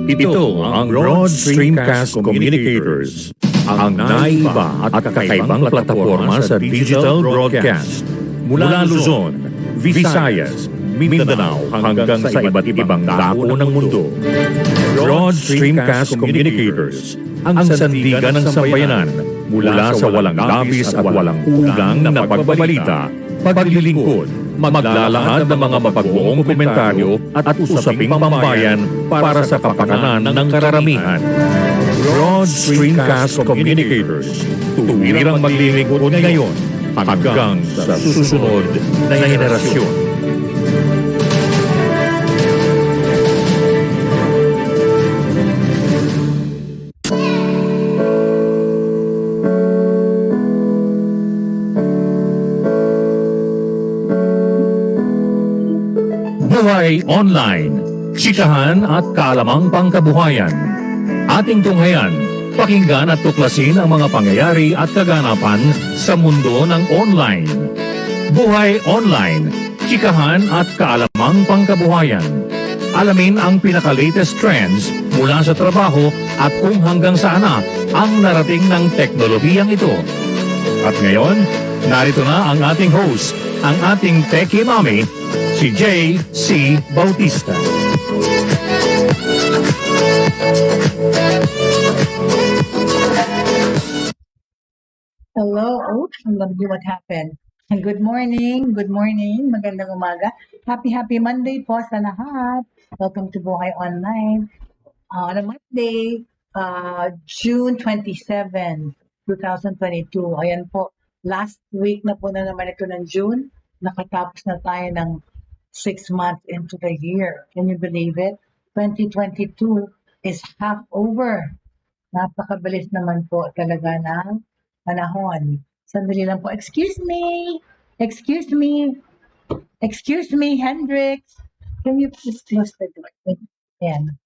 Ito ang Broad Stream Cast Communicators, ang naiba at kakaibang plataforma sa digital broadcast mula Luzon, Visayas, Mindanao hanggang sa iba't ibang dako ng mundo. Broad Stream Cast Communicators, ang sandigan ng sambayanan mula sa walang labis at walang kulang na pagbabalita, paglilingkod, maglalahad ng mga mapagbuong komentaryo at usaping pambayan para sa kapakanan ng karamihan. Broad Stream Cast Communicators, tuwirang maglilingkod ngayon hanggang sa susunod na henerasyon. Buhay Online, Chikahan at Kaalamang Pangkabuhayan. Ating tunghayan, pakinggan at tuklasin ang mga pangyayari at kaganapan sa mundo ng online. Buhay Online, Chikahan at Kaalamang Pangkabuhayan. Alamin ang pinaka-latest trends mula sa trabaho at kung hanggang saan na ang narating ng teknolohiyang ito. At ngayon, narito na ang ating host, ang ating Techiemommy, si Jaye C. Bautista. Hello. Oh, I'm gonna do what happened. And good morning. Magandang umaga. Happy Monday po sa lahat. Welcome to Buhay Online. On a Monday, June 27, 2022. Ayan po, last week na po na naman ito ng June. Nakatapos na tayo ng 6 months into the year. Can you believe it? 2022 is half over. Napakabilis naman po talaga ng panahon. Sandali lang po. Excuse me, Hendrix. Can you please close the door? Ayan.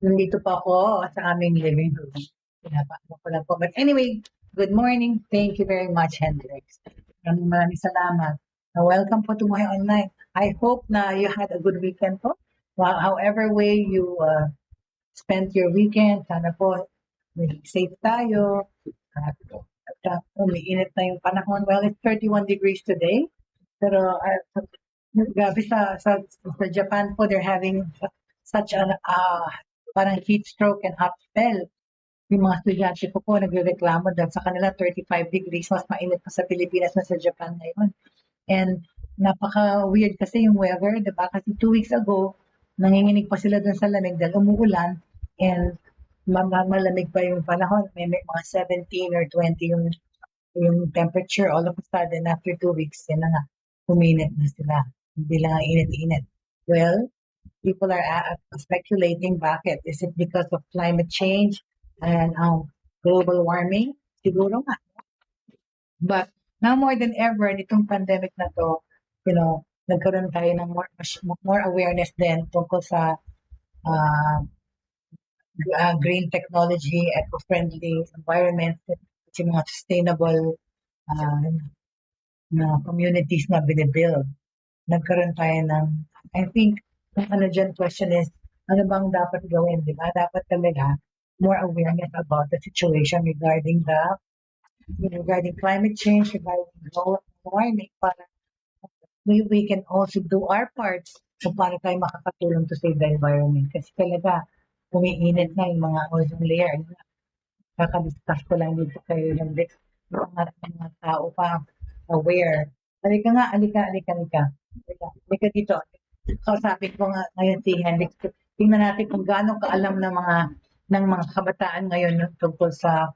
Nandito pa ako sa aming living room. Pinapakita ko lang po. But anyway, good morning. Thank you very much, Hendrix. Maraming salamat. Welcome po to Buhay Online. I hope na you had a good weekend po. However way you spent your weekend, sana po safe tayo. Umiinit na yung panahon. Well, it's 31 degrees today. Pero grabe sa Japan po, they're having such an parang heat stroke and hot spell. Yung mga estudyante ko po nagreklamo dahil sa kanila 35 degrees. Mas mainit pa sa Pilipinas na sa Japan ngayon. And napaka-weird kasi yung weather, diba? Kasi 2 weeks ago, nanginginig pa sila dun sa lamig dahil umuulan and malamig pa yung panahon. May mga 17 or 20 yung temperature. All of a sudden, after 2 weeks, yan na nga, uminit na sila. Hindi lang init-init. Well, people are speculating bakit. Is it because of climate change and global warming? Siguro nga. But now more than ever, nitong pandemic na to, nagkaroon tayo ng more awareness din tungkol sa green technology, eco-friendly environment, yung mga sustainable na communities na binibuild. Nagkaroon tayo ng, I think, dyan question is, ano bang dapat gawin, di ba? Dapat talaga more awareness about the situation regarding climate change, regarding global warming, para we can also do our parts kung paano tayo makakatulong to save the environment. Kasi talaga, umiinit na yung mga ozone layer. Kakadiscuss ko lang dito kayo yung mga tao pa aware. Alika. Alika dito. Kausapin ko nga ngayon si Hendrix. Tingnan natin kung gaano kaalam ng mga kabataan ngayon tungkol sa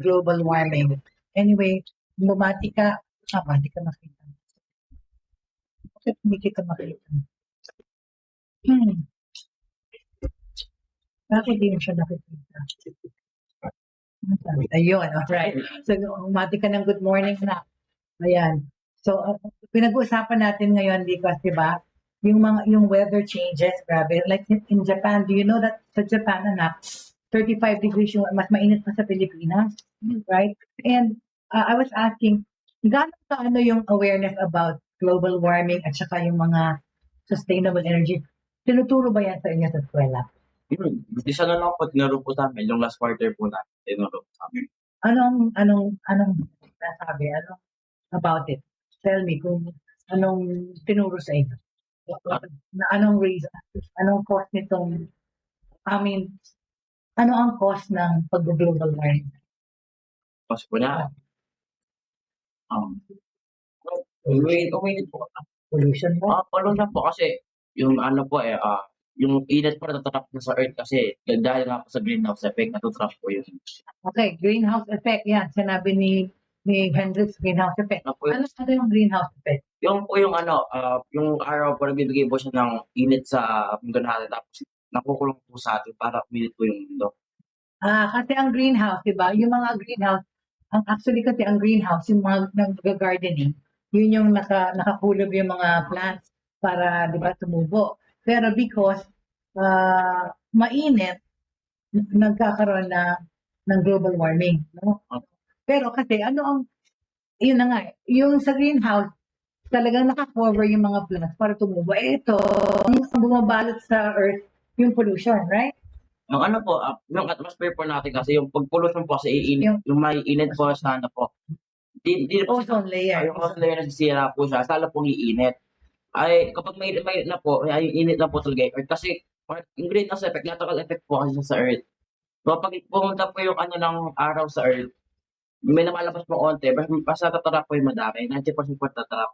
global warming. Anyway, bumati ka. Hindi ka makita. Bakit hindi kita makita? Bakit di mo siya nakikita? Ayun, alright. So, umati ka ng good morning na. Ayan. So, pinag-uusapan natin ngayon, di ba? Yung weather changes, grabe. Like in Japan, do you know that sa Japan, 35 degrees yung mas mainit pa sa Pilipinas, right? And I was asking, gaano yung awareness about global warming at saka yung mga sustainable energy. Tinuturo ba yan sa inyo sa eskwela? Yun, isa na lang po, tinuro po sa amin, yung last quarter po natin, tinuro po sa amin. Anong nasabi? Ano about it? Tell me kung anong tinuro sa inyo. Na anong reason? Anong cause nitong, ano ang cause ng pag-global warming? Tapos po na, uminit po. Pollution mo? Palong lang po kasi, yung ano po yung init po natatrap na sa Earth kasi dahil nga po sa greenhouse effect, natatrap po yun. Okay, greenhouse effect. Yan, sinabi ni Hendrix, greenhouse effect. Ano po yun? Ano yung greenhouse effect? Yung po yung yung araw po nagbibigay po siya ng init sa mundo natin tapos nakukulong po sa atin para uminit po yung mundo. Kasi ang greenhouse, diba? Yung mga greenhouse, actually kasi ang greenhouse, yung mga nag-gardening, yun yung nakakulog yung mga plants para, diba, tumubo. Pero because mainit, nagkakaroon ng global warming. No? Pero kasi yun na nga, yung sa greenhouse, talagang nakakover yung mga plants para tumubo. Ito, yung bumabalot sa earth, yung pollution, right? Yung ano po, yung atmosphere po natin kasi yung pag-pollution po kasi iinit, yung may init po sa ano po. Di po Ozone layer. yung ozone layer nasisira po siya, sala pong iinit. Ay, kapag may na po, ay init na po talaga yung Earth. Kasi, yung greenhouse effect, natural effect po kasi sa Earth. So, pag pumunta po yung ano ng araw sa Earth, may namalabas po onte, basta tatarap po yung madami, 90% po tatarap.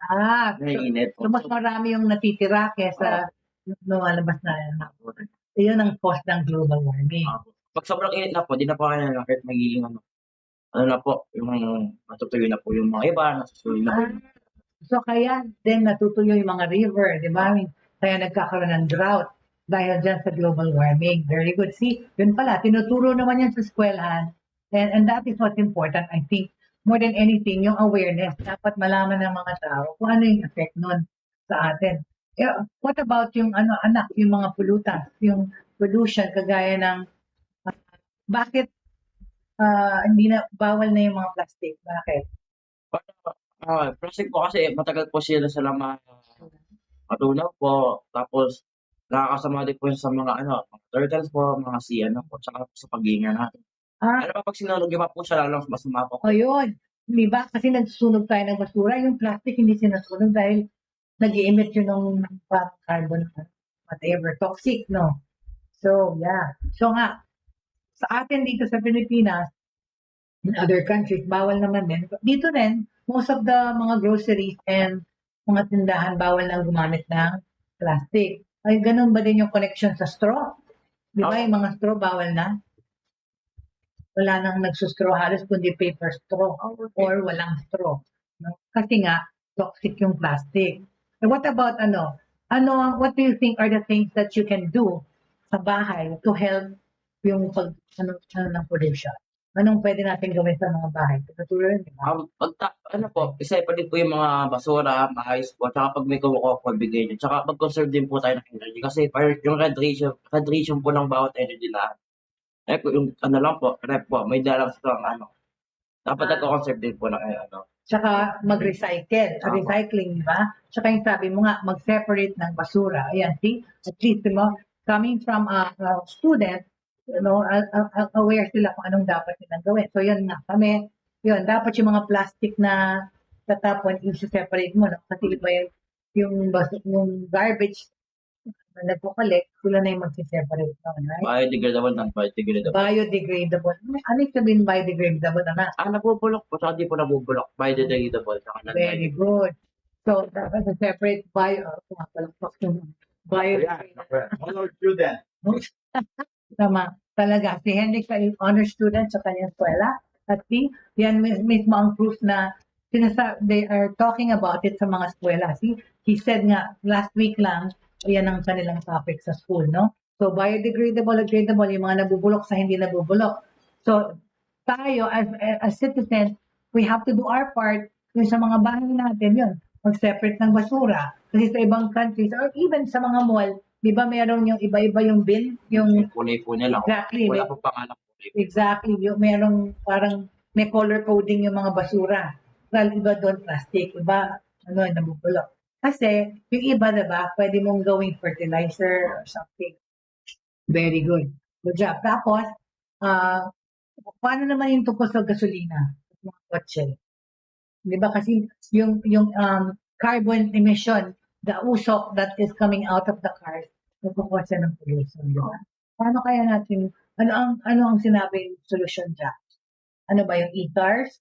May init po. So mas marami yung natitira kesa lumalabas na yan. Yun ang cause ng global warming. Pag sobrang init na po, di na po kaya ng Earth magiging ano na po, yung matutuloy na po yung mga iba, nasusuloy na po. So kaya din natutuyo yung mga river, di ba? Kaya nagkakaroon ng drought dahil dyan sa global warming. Very good. See, yun pala, tinuturo naman yan sa eskwelahan. And that is what's important, I think, more than anything, yung awareness. Dapat malaman ng mga tao kung ano yung effect nun sa atin. What about yung yung mga pollutants, yung pollution, kagaya ng bakit hindi na bawal na yung mga plastic? Bakit? Plastic po kasi matagal po sila sa matunaw po. Tapos nakakasama din po sa mga mga turtles po, mga sea po, tsaka sa paghinga natin. Ano pa pag sinunog yung po siya lalong masama po. O yun. Di ba? Kasi nagsusunog tayo ng basura. Yung plastic hindi sinusunog dahil nag-i-emit yun ng carbon, whatever, toxic, no? So, yeah. So nga, sa atin dito sa Pilipinas, in other countries, bawal naman din. Dito rin, most of the mga groceries and mga tindahan, bawal na gumamit ng plastic. Ay, ganun ba din yung connection sa straw? Di ba, yung mga straw, bawal na? Wala nang nagsustraw halos kundi paper straw or walang straw. No? Kasi nga, toxic yung plastic. And what about what do you think are the things that you can do sa bahay to help yung ng pollution? Anong pwede natin gawin sa mga bahay? Katulad di ba? Isa pa din po yung mga basura, maayos po, tsaka pag may kumukuha, bigay nyo. Tsaka mag-conserve din po tayo ng energy. Kasi yung hydration po ng bawat energy na yung lang po, rep po, may dalang sa dapat nagko-conserve din po ng Tsaka mag-recycle, recycling, di ba? Tsaka yung sabi mo nga, mag-separate ng basura. Ayan, see? At least, coming from a student, aware sila kung anong dapat nilang gawin. So, yun nga, dapat yung mga plastic na tatapon, i-separate mo, no? Kasi iba yung garbage na nagpo-collect, sila na yung mag-separate. Right? Biodegradable and biodegradable. Biodegradable. Ano yung sabihin biodegradable na? Nabubulok po, saka di po nabubulok. Biodegradable. Very good. So, dapat separate biodegradable. Honor student. Tama. Talaga. Si Henrik ay honor student sa kanyang eskwela. At yan mismo ang proof na they are talking about it sa mga eskwela. See, he said nga, last week lang, yan ang kanilang topic sa school, no? So, biodegradable, degradable, yung mga nabubulok sa hindi nabubulok. So, tayo, as citizens, we have to do our part yung sa mga bahay natin, yun. Mag-separate ng basura. Kasi sa ibang countries, or even sa mga mall, di ba meron yung iba-iba yung bin? Yung punay-punay lang. Exactly. Wala po pangalan. Exactly. Yung merong parang may color coding yung mga basura. Well, iba doon plastic, iba nabubulok. Kasi yung iba, diba, pwede mong gawing fertilizer or something. Very good. Good job. Tapos, paano naman yung tungkol sa gasolina? Mga kotse. Di ba kasi yung carbon emission, the usok that is coming out of the cars, nagkukos ng pollution, di ba? Paano kaya natin, ano ang sinabing solusyon dyan? Ano ba yung e-cars?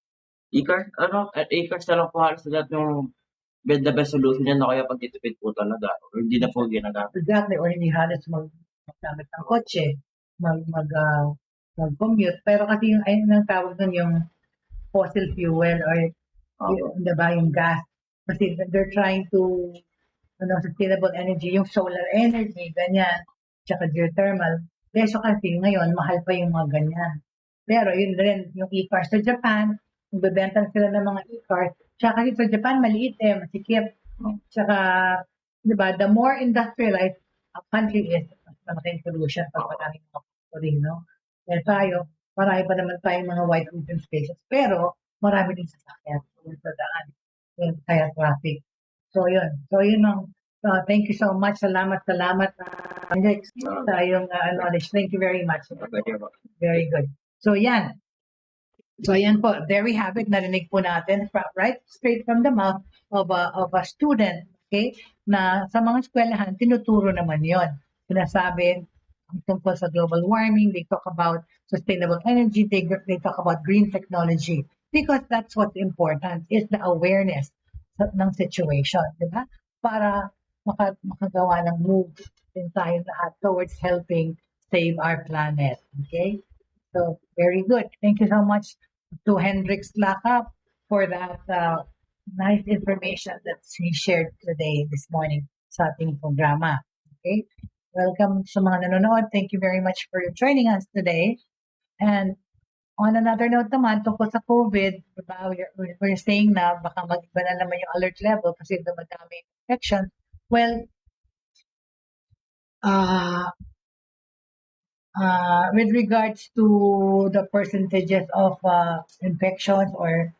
E-cars, e-cars na lang po halos lahat yung the best solution yan na kaya pagtitipid po talaga or hindi na po ginagamit. Exactly, or hindi halos maggamit ng kotse, mag-commute. Pero kasi yung, ayun ang tawag nun, yung fossil fuel or diba, yung gas. Kasi they're trying to, sustainable energy, yung solar energy, ganyan, tsaka geothermal. Peso kasi ngayon, mahal pa yung mga ganyan. Pero yun rin, yung e-cars sa Japan, nagbebenta sila ng mga e-cars. Tsaka kasi sa Japan, maliit masikip. Tsaka, diba, the more industrialized a country is, mas malaking pollution pag maraming mga factory, no? Kaya tayo, marami pa naman tayong mga wide open spaces. Pero, marami din sasakyan sa daan. Yun, kaya traffic. So, yun ang, thank you so much. Salamat, Alex, sa iyong knowledge. Thank you very much. Very good. So, yan. So, ayan po. There we have it. Narinig po natin, right? Straight from the mouth of a student, okay? Na sa mga eskwelahan, tinuturo naman yon. Sinasabi tungkol sa global warming, they talk about sustainable energy, they talk about green technology. Because that's what's important, is the awareness ng situation, di ba? Para makagawa ng move din tayo lahat towards helping save our planet. Okay? So, very good. Thank you so much to Hendrix Lakap for that nice information that he shared today, this morning, sa ating programa. Okay? Welcome sa mga nanonood. Thank you very much for joining us today. And on another note naman, tungkol sa COVID, diba, we're saying na baka mag-iba na naman yung alert level kasi dumadami yung infection. Well, with regards to the percentages of infections or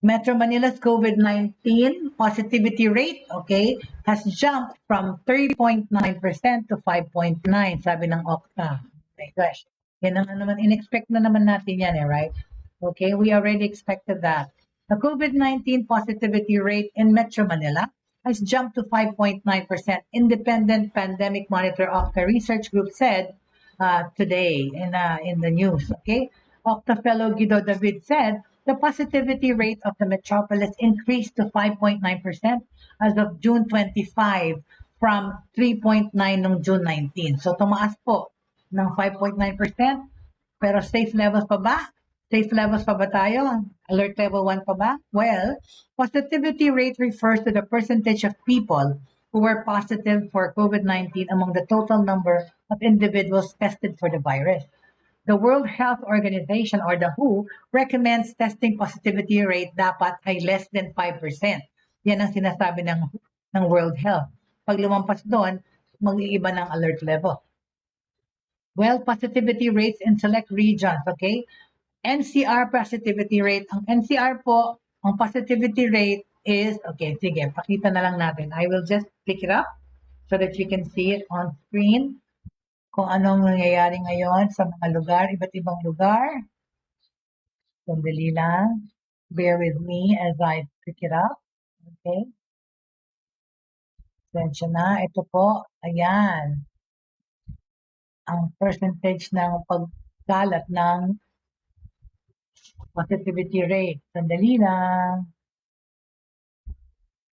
Metro Manila's COVID-19 positivity rate, okay, has jumped from 3.9% to 5.9%, sabi ng Okta. My gosh. Yan na naman, in-expect na naman natin yan, right? Okay, we already expected that. The COVID-19 positivity rate in Metro Manila has jumped to 5.9%. Independent Pandemic Monitor Okta Research Group said today in the news, okay? Okta fellow Guido David said, the positivity rate of the metropolis increased to 5.9% as of June 25 from 3.9 noong June 19. So tumaas po ng 5.9%. Pero safe levels pa ba? Safe levels pa ba tayo? Alert level 1 pa ba? Well, positivity rate refers to the percentage of people who were positive for COVID-19 among the total number of individuals tested for the virus. The World Health Organization or the WHO recommends testing positivity rate dapat ay less than 5%. Yan ang sinasabi ng World Health. Pag lumampas doon, mag-iiba ng alert level. Well, positivity rates in select regions, okay? NCR positivity rate. Ang NCR po, ang positivity rate is, okay, sige, pakita na lang natin. I will just pick it up so that you can see it on screen. Kung anong nangyayari ngayon sa mga lugar, iba't ibang lugar. Sandali lang. Bear with me as I pick it up. Okay. Sensya na. Ito po. Ayan. Ang percentage ng pagkalat ng positivity rate. Sandali lang.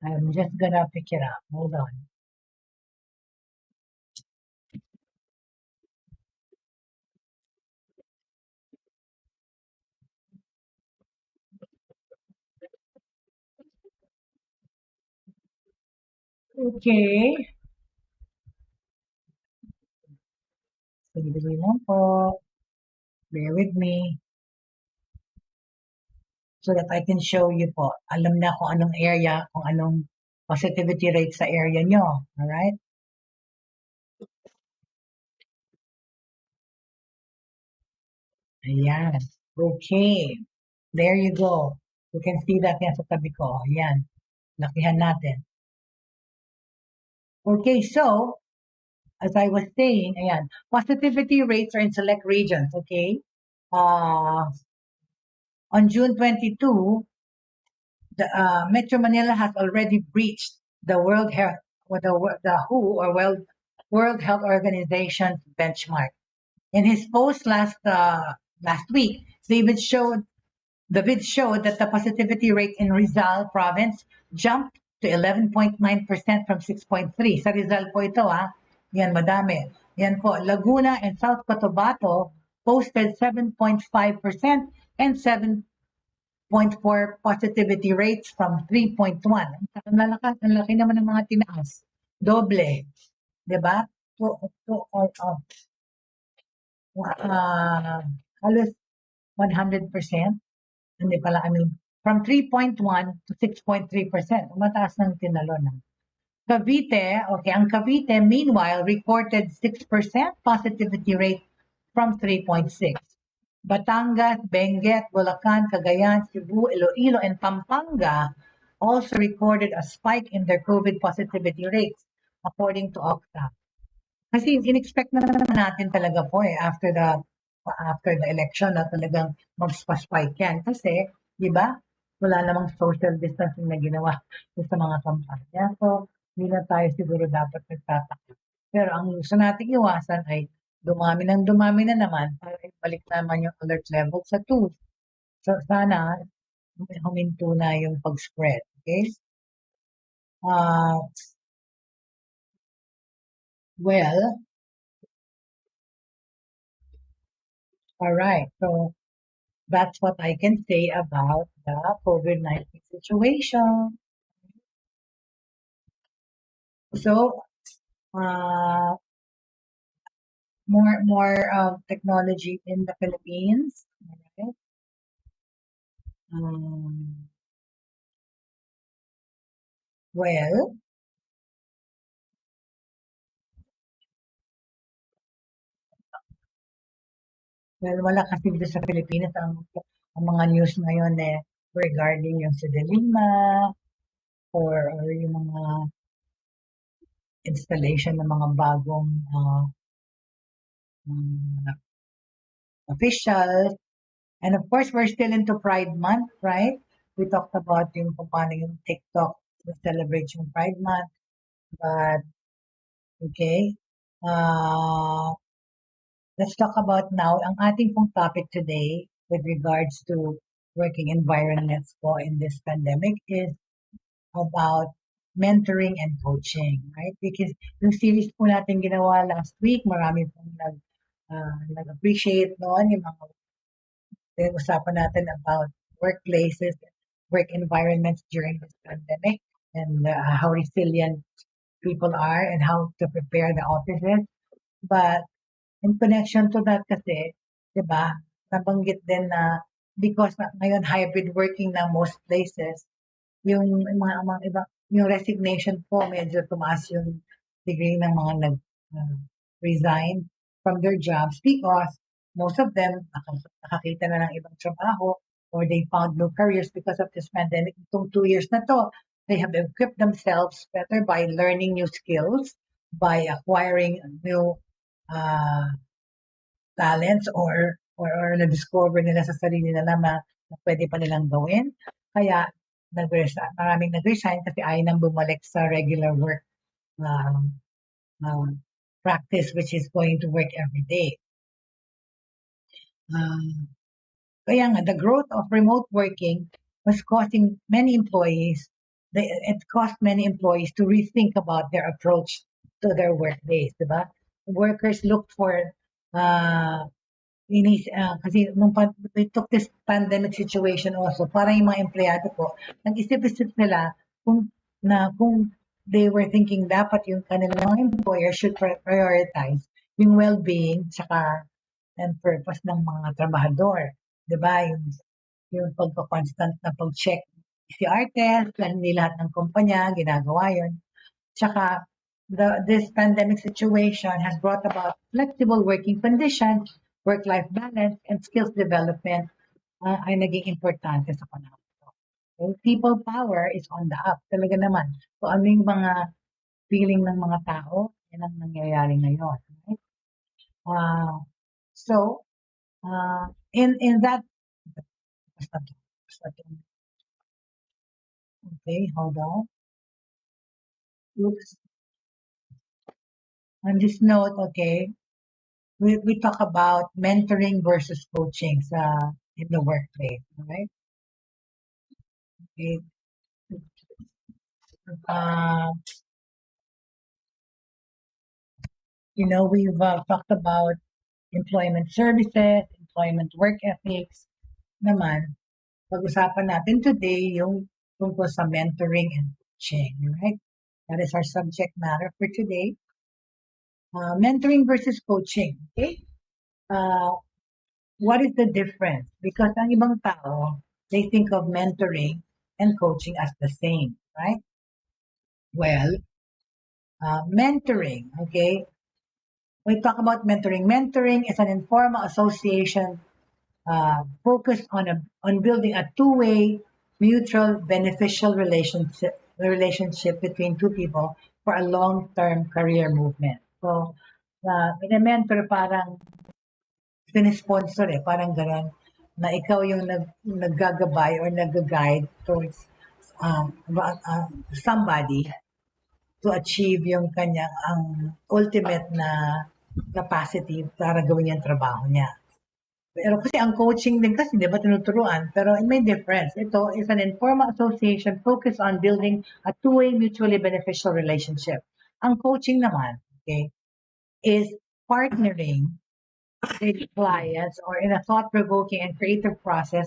I'm just gonna pick it up. Hold on. Okay. Sandali lang po. Bear with me. So that I can show you po. Alam na kung anong area, kung anong positivity rate sa area nyo. Alright? Ayan. Okay. There you go. You can see that yan sa tabi ko. Ayan. Lakihan natin. Okay, so as I was saying, ayan, positivity rates are in select regions, okay? On June 22, Metro Manila has already breached the World Health, or the WHO, or World Health Organization benchmark. In his post last week, the vid showed that the positivity rate in Rizal province jumped to 11.9% from 6.3. Sa Rizal po ito, yan, madami. Yan po, Laguna and South Cotabato posted 7.5% and 7.4 positivity rates from 3.1. Ang laki naman ng mga tinaas. Doble. Diba? Halos 100%. Hindi pala, from 3.1 to 6.3%. Mataas ng tinalo. Cavite, okay, ang Cavite, meanwhile, reported 6% positivity rate from 3.6. Batangas, Benguet, Bulacan, Cagayan, Cebu, Iloilo, and Pampanga also recorded a spike in their COVID positivity rates, according to Octa. Kasi in-expect na natin talaga po after the election na talagang mag-spike yan. Kasi, di ba, wala namang social distancing na ginawa sa mga kampanya. So, hindi na tayo siguro dapat nagtataka. Pero ang gusto nating iwasan ay dumami na naman para balik naman yung alert level sa 2. So, sana huminto na yung pag-spread. Okay? Well, all right. So, that's what I can say about the COVID-19 situation. So, more technology in the Philippines. Right? Well, wala kasi dito sa Pilipinas ang mga news ngayon regarding yung sa Delima or yung mga installation ng mga bagong officials. And of course, we're still into Pride Month, right? We talked about yung kung paano yung TikTok to celebrate yung Pride Month. But, okay. Let's talk about now, ang ating pong topic today with regards to working environments po in this pandemic is about mentoring and coaching, right? Because yung series po natin ginawa last week, marami pong nag-appreciate noon yung mga usapan natin about workplaces, work environments during this pandemic, and how resilient people are and how to prepare the offices. But in connection to that kasi, di ba, nabanggit din na because ngayon hybrid working na most places, yung mga iba, yung resignation po, medyo tumaas yung degree ng mga nag-resign from their jobs because most of them nakakita na ng ibang trabaho or they found new careers because of this pandemic. Itong 2 years na to, they have equipped themselves better by learning new skills, by acquiring new talents or na-discover nila sa sarili nila na pwede pa nilang gawin. Kaya maraming nag-resign kasi ayaw nang bumalik sa regular work practice which is going to work every day. Kaya nga, the growth of remote working was causing many employees, it caused many employees to rethink about their approach to their workdays, diba? Workers looked for kasi nung we took this pandemic situation also, parang yung mga empleyado po, nag-isip-isip sila kung they were thinking dapat yung kanilang employer should prioritize yung well-being and purpose ng mga trabahador. Diba? Yung pagka-constant na pag-check PCR test, hindi lahat ng kumpanya ginagawa yun. Tsaka, this pandemic situation has brought about flexible working conditions, work-life balance, and skills development ay naging importante sa panahon. Okay? People power is on the up. Talaga naman. So, ano yung mga feeling ng mga tao. Yan ang nangyayari ngayon. Right? So, in that, okay, hold on. Oops. On this note, okay, we talk about mentoring versus coaching in the workplace, all right? Okay. Uh, we've talked about employment services, employment work ethics. Naman, pag-usapan natin today yung tungkol sa mentoring and coaching, right? That is our subject matter for today. Mentoring versus coaching, okay? What is the difference? Because ang ibang tao, they think of mentoring and coaching as the same, right? Well, mentoring, okay? We talk about mentoring. Mentoring is an informal association focused on building a two-way, mutual, beneficial relationship between two people for a long-term career movement. So, in a mentor, parang sponsor parang gano'n, na ikaw yung naggagabay or nag-guide towards somebody to achieve yung kanyang ultimate na capacity para gawin yung trabaho niya. Pero kasi ang coaching din kasi, di ba, tinuturuan, pero may difference. Ito is an informal association focused on building a two-way mutually beneficial relationship. Ang coaching naman, okay, is partnering with clients or in a thought-provoking and creative process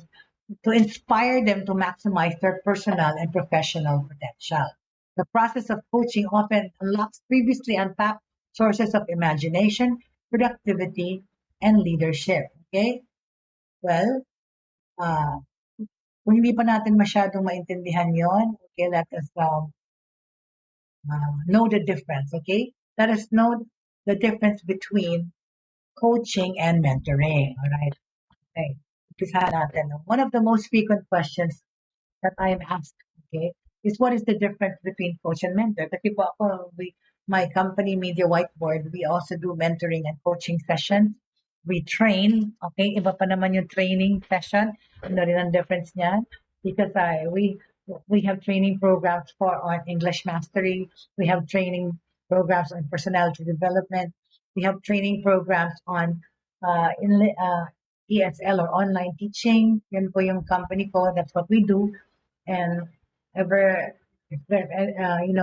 to inspire them to maximize their personal and professional potential. The process of coaching often unlocks previously untapped sources of imagination, productivity, and leadership. Okay? Well, kung hindi pa natin masyadong maintindihan yon, okay, let us know the difference, okay? Let us know the difference between coaching and mentoring, all right? Okay. Umpisa natin. One of the most frequent questions that I am asked, okay, is what is the difference between coach and mentor? Kasi po ako, my company, Media Whiteboard, we also do mentoring and coaching sessions. We train, okay? Iba pa naman yung training session. Ano rin ang difference niyan? Because we have training programs on English mastery. We have training programs on personality development. We have training programs on ESL or online teaching. Yan po yung company ko. That's what we do. And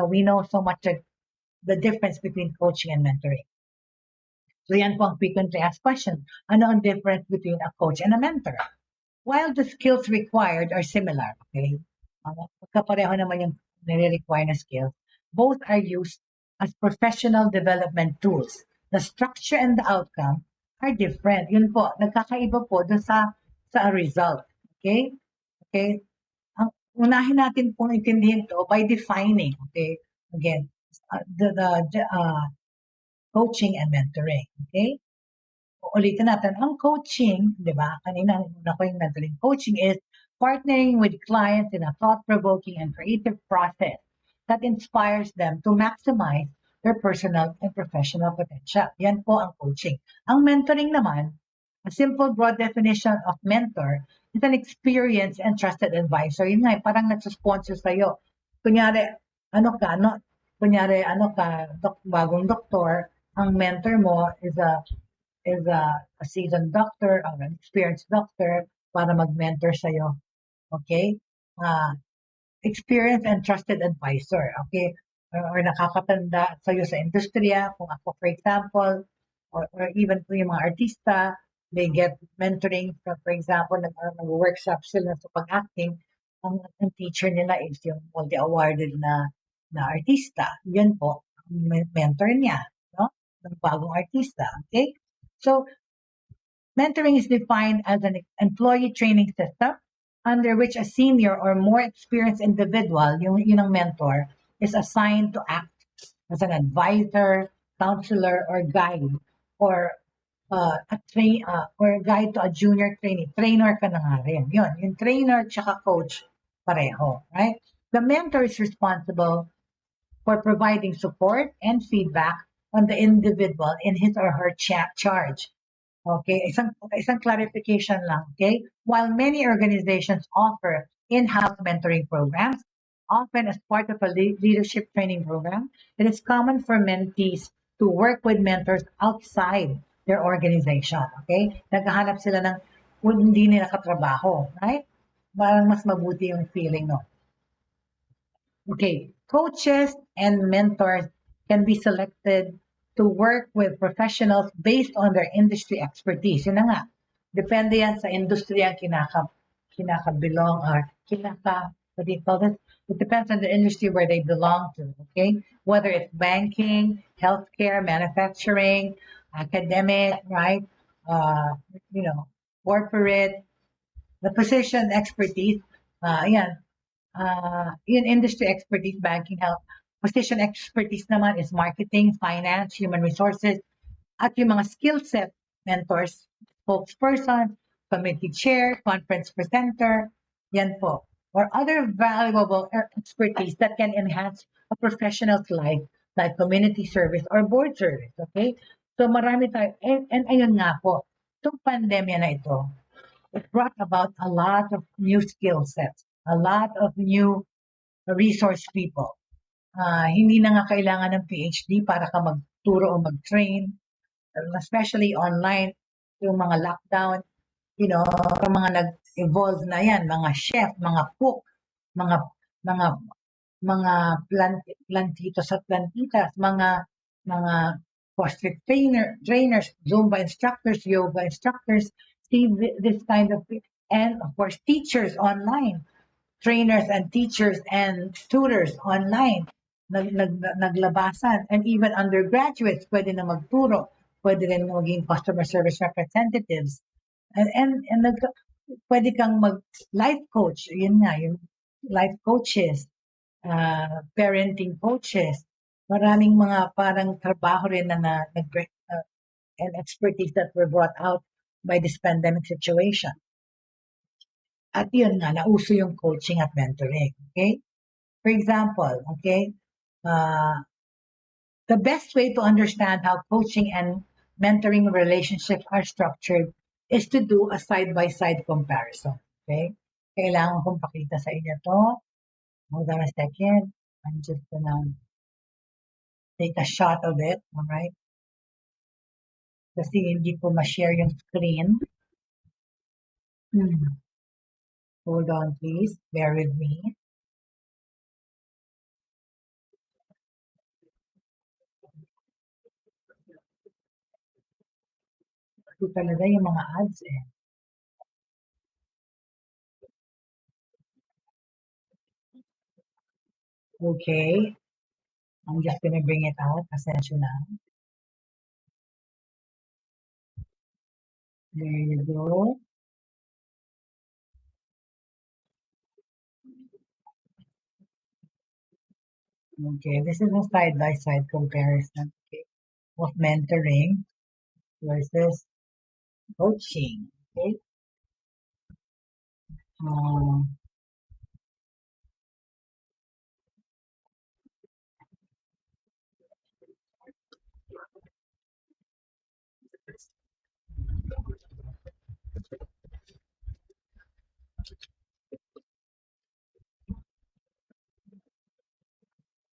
we know so much that the difference between coaching and mentoring. So yan po ang frequently asked question. Ano ang difference between a coach and a mentor? While the skills required are similar, okay? Magkapareho naman yung nire-require na skills. Both are used as professional development tools. The structure and the outcome are different. Yun po, nagkakaiba po dun sa result. Okay? Okay? Ang unahin natin pong intindihin to by defining, okay? Again, the coaching and mentoring, okay? Ulitin natin, ang coaching, di ba? Kanina, una ko yung mentoring. Coaching is partnering with clients in a thought-provoking and creative process that inspires them to maximize their personal and professional potential. Yan po ang coaching. Ang mentoring naman, a simple broad definition of mentor is an experienced and trusted advisor. Yun nga, parang nagsusponsor sa'yo. Kunyari, bagong doktor, ang mentor mo is a seasoned doctor or an experienced doctor para mag-mentor sa'yo. Okay? Experienced and trusted advisor. Okay? Or nakakatanda sa'yo sa industriya. Kung ako, for example, or even kung yung mga artista, they get mentoring. For example, nag-workshop sila sa pag-acting. Ang teacher nila is yung multi-awarded na artista. Yan po, mentor niya. No? Ng bagong artista. Okay? So, mentoring is defined as an employee training system under which a senior or more experienced individual, yun ang mentor, is assigned to act as an advisor, counselor, or guide, or guide to a junior trainee. Trainer ka na nga rin. Yun, yung trainer tsaka coach, pareho, right? The mentor is responsible for providing support and feedback on the individual in his or her charge. Okay, isang clarification lang, okay? While many organizations offer in-house mentoring programs, often as part of a leadership training program, it is common for mentees to work with mentors outside their organization, okay? Naghahanap sila ng kung hindi nila katrabaho, right? Parang mas mabuti yung feeling, no? Okay, coaches and mentors can be selected to work with professionals based on their industry expertise. Yun na nga. Depende yan sa industry ang kinakabilong or what do you call this? It depends on the industry where they belong to, okay? Whether it's banking, healthcare, manufacturing, academic, right? Corporate, the position expertise, in industry expertise, banking, health. Position expertise naman is marketing, finance, human resources, at yung mga skill set mentors, spokesperson, committee chair, conference presenter, yan po. Or other valuable expertise that can enhance a professional's life, like community service or board service, okay? So marami tayo, and ayun nga po, itong pandemya na ito, it brought about a lot of new skill sets, a lot of new resource people. Hindi na nga kailangan ng PhD para ka magturo o mag-train, especially online, yung mga lockdown, yung mga nag-evolve na yan, mga chef, mga cook, mga plantitos at plantitas, mga CrossFit trainers, Zumba instructors, yoga instructors, see this kind of, and of course, teachers online, trainers and teachers and tutors online, naglabasan, and even undergraduates, pwede na magturo, pwede rin maging customer service representatives, and pwede kang life coach, yun nga, yung life coaches, parenting coaches, maraming mga parang trabaho rin na and expertise that were brought out by this pandemic situation. At yun nga, nauso yung coaching at mentoring, okay? For example, okay, the best way to understand how coaching and mentoring relationships are structured is to do a side-by-side comparison, okay? Kailangan kong pakita sa inyo to. Hold on a second. I'm just gonna take a shot of it, alright? Kasi hindi ko ma-share yung screen. Hold on, please. Bear with me. Ito talaga yung mga ads eh. Okay. I'm just gonna bring it out. Pasensya na. There you go. Okay, this is a side-by-side comparison, okay, of mentoring versus coaching, okay?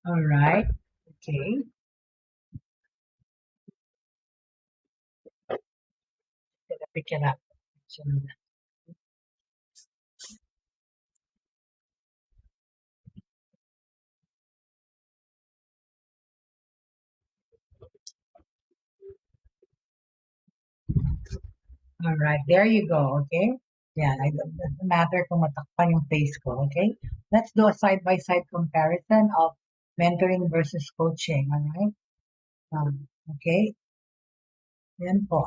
All right, okay. Gonna pick it up. All right, there you go, okay? Yeah, it doesn't matter kung matakpan yung face ko, okay? Let's do a side-by-side comparison of mentoring versus coaching, all right? Okay, yan po.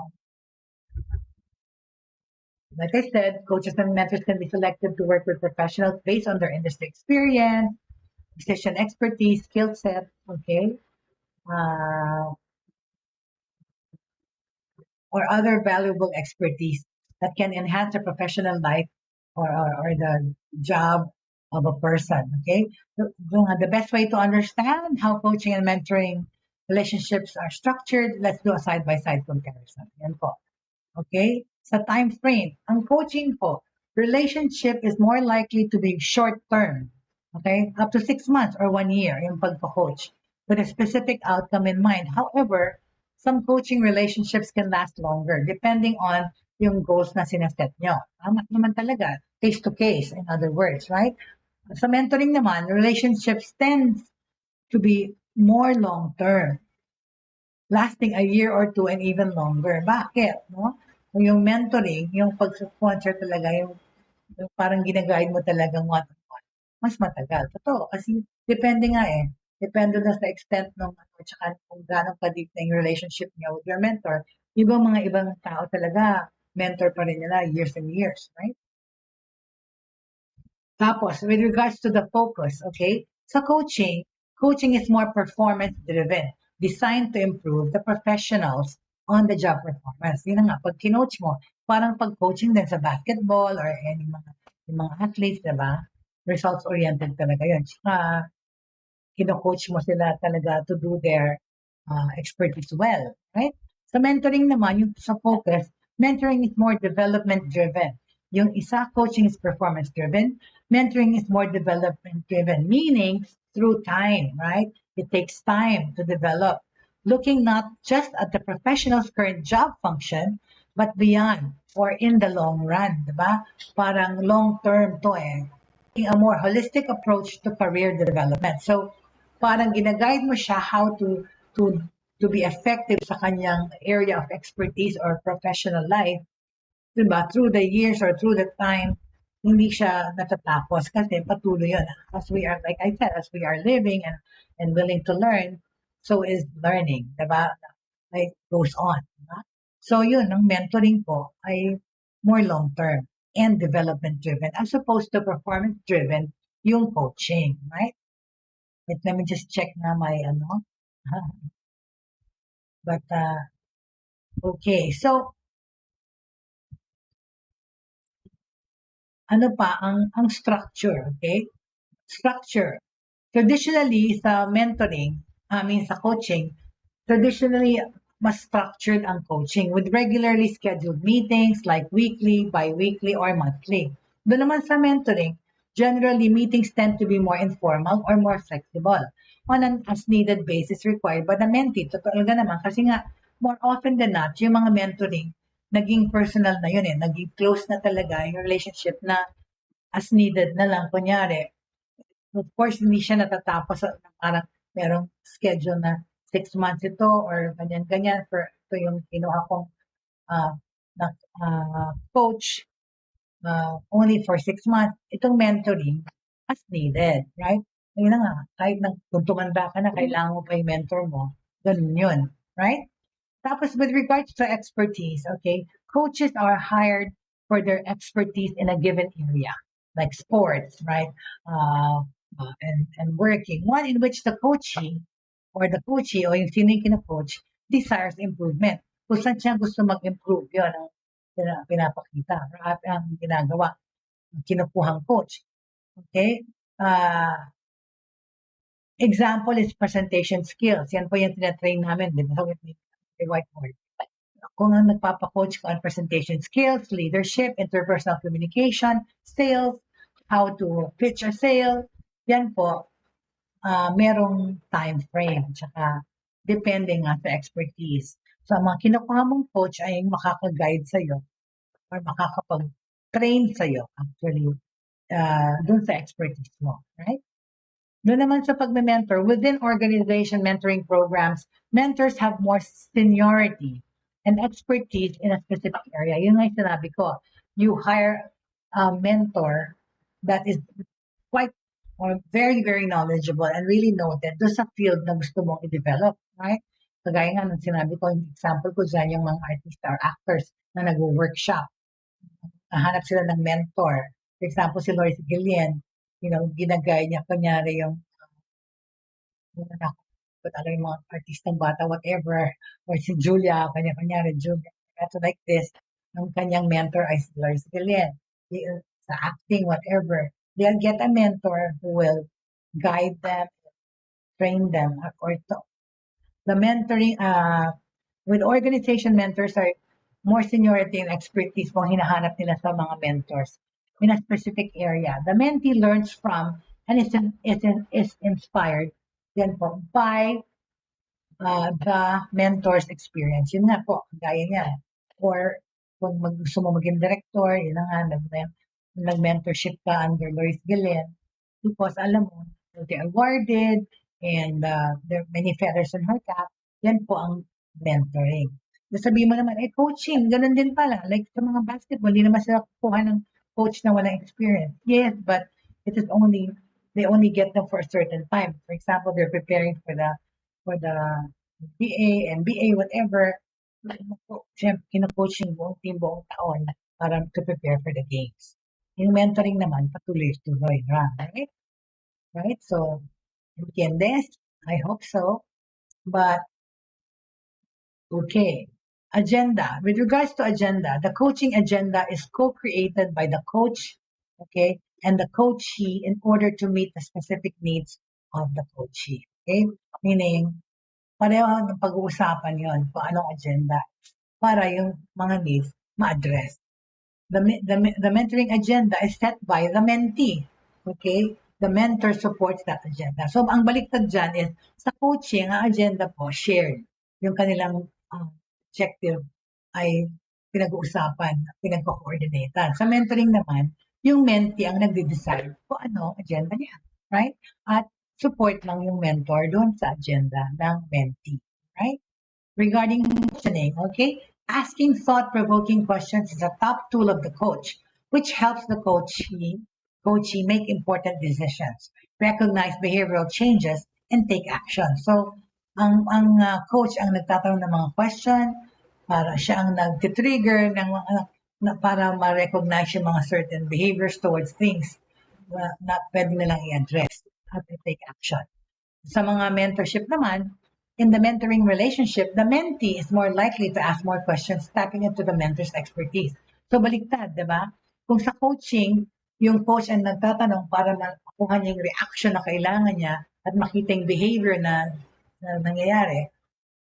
Like I said, coaches and mentors can be selected to work with professionals based on their industry experience, decision expertise, skill set, okay? Or other valuable expertise that can enhance a professional life or the job of a person. Okay, the best way to understand how coaching and mentoring relationships are structured, let's do a side-by-side comparison. Yan po. Okay? Sa time frame, ang coaching po, relationship is more likely to be short-term. Okay? Up to 6 months or 1 year yung pagpo-coach with a specific outcome in mind. However, some coaching relationships can last longer depending on yung goals na sinaset nyo. Tama naman talaga. Case to case, in other words, right? Sa mentoring naman, relationships tend to be more long-term, lasting a year or two and even longer. Bakit? No? Yung mentoring, yung pag-sponsor talaga, yung parang ginaguide mo talagang one-on-one, mas matagal. Totoo, kasi depende nga eh. Depende na sa extent ng tsaka kung gaano ka-deep na yung relationship niya with your mentor. Mga ibang tao talaga, mentor pa rin nila years and years, right? Tapos, with regards to the focus, okay? Sa coaching is more performance-driven, designed to improve the professionals on the job performance. Yun na nga, pag kinoach mo, parang pag-coaching din sa basketball or any mga athletes, diba? Results-oriented talaga yun. Tsaka, kino-coach mo sila talaga to do their expertise well, right? Sa mentoring naman, yung sa focus, mentoring is more development-driven. Yung isa, coaching is performance-driven. Mentoring is more development-driven, meaning through time, right? It takes time to develop. Looking not just at the professional's current job function, but beyond or in the long run, diba? Parang long-term to eh. A more holistic approach to career development. So, parang ginaguide mo siya how to be effective sa kanyang area of expertise or professional life, diba? Through the years or through the time, hindi siya natatapos kasi patuloy yun. As we are, like I said, as we are living and willing to learn, so is learning, diba? Like, goes on. Diba? So yun, ang mentoring po ay more long-term and development-driven as opposed to performance-driven yung coaching, right? Let me just check na my ano. But, okay. So, ano pa ang structure, okay? Structure. Traditionally, sa mentoring, sa coaching, traditionally, mas structured ang coaching with regularly scheduled meetings like weekly, bi-weekly, or monthly. Doon naman sa mentoring, generally, meetings tend to be more informal or more flexible on an as-needed basis required by the mentee. Totoo naman kasi nga, more often than not, yung mga mentoring, naging personal na yun eh. Naging close na talaga yung relationship na as needed na lang. Kunyari, of course, hindi siya natatapos parang merong schedule na 6 months ito or ganyan-ganyan for ito yung kinuha kong coach only for 6 months. Itong mentoring as needed, right? Ayun na nga, kahit kung tumanda ka na, kailangan mo pa yung mentor mo, ganun yun, right? Tapos with regards to expertise, okay, coaches are hired for their expertise in a given area, like sports, right? And working. One in which the coachee o yung sino yung kina-coach desires improvement. Kung saan siya gusto mag-improve, yun ang pinapakita, right? Ang ginagawa, ang kinukuhang coach. Okay? Example is presentation skills. Yan po yung tinatrain namin, di ba? With the whiteboard. Kung ang nagpapakoach ko on presentation skills, leadership, interpersonal communication, sales, how to pitch a sale, yan po, merong time frame, tsaka depende nga sa expertise. So, ang mga kinukuha mong coach ay makaka-guide sa'yo or makakapag-train sa'yo actually dun sa expertise mo, right? Doon naman sa pagme-mentor, within organization mentoring programs, mentors have more seniority and expertise in a specific area. Yun nga yung sinabi ko. You hire a mentor that is quite or very, very knowledgeable and really noted doon sa field na gusto mong i-develop, right? Kagaya nga nung sinabi ko, yung example ko dyan, yung mga artist or actors na nag-workshop. Nahanap sila ng mentor. For example, si Loris Gillian, ginagaya niya kunyari yung yung mga artistang bata, whatever, or si Julia, kanya-kanyari, Julia, to like this, ang kanyang mentor ay si Loris Gillian. Sa acting, whatever, they'll get a mentor who will guide them, train them. The mentoring, with organization mentors are more seniority and expertise mo hinahanap nila sa mga mentors in a specific area. The mentee learns from and is inspired then po by the mentor's experience. Yun nga po, gaya niya. Or kung gusto mo maging director, yun na nga, nag-mentorship ka under Lois Galen because alam mo, they're awarded and there are many feathers in her cap. Yan po ang mentoring. Sabihin mo naman, coaching, ganun din pala. Like sa mga basketball, hindi naman sila kukuha ng coach na walang experience. Yes, but it is only, they only get them for a certain time. For example, they're preparing for the BA, MBA, whatever. Siyempre, kina-coaching buong team buong taon para to prepare for the games. Yung mentoring naman, patuloy-tuloy, right? Right? So, entiendes? I hope so. But, okay. Agenda. With regards to agenda, the coaching agenda is co-created by the coach, okay, and the coachee in order to meet the specific needs of the coachee. Okay? Meaning, pareho ng pag-uusapan yon kung anong agenda para yung mga needs ma-address. The mentoring agenda is set by the mentee. Okay? The mentor supports that agenda. So, ang baliktad dyan is, sa coaching, ang agenda po, shared. Yung kanilang objective ay pinag-uusapan, pinag-coordinate. Sa mentoring naman, yung mentee ang nagde-decide kung ano agenda niya. Right? At support lang yung mentor doon sa agenda ng mentee. Right? Regarding questioning, okay? Asking thought-provoking questions is a top tool of the coach, which helps the coachee make important decisions, recognize behavioral changes, and take action. So, ang coach ang nagtatanong ng mga question, para siya ang nag-trigger ng para ma-recognize yung mga certain behaviors towards things na pwede nilang i-address at take action. Sa mga mentorship naman, in the mentoring relationship, the mentee is more likely to ask more questions, tapping into the mentor's expertise. So, baliktad, di ba? Kung sa coaching, yung coach ang nagtatanong para makuha niya yung reaction na kailangan niya at makita yung behavior na nangyayari.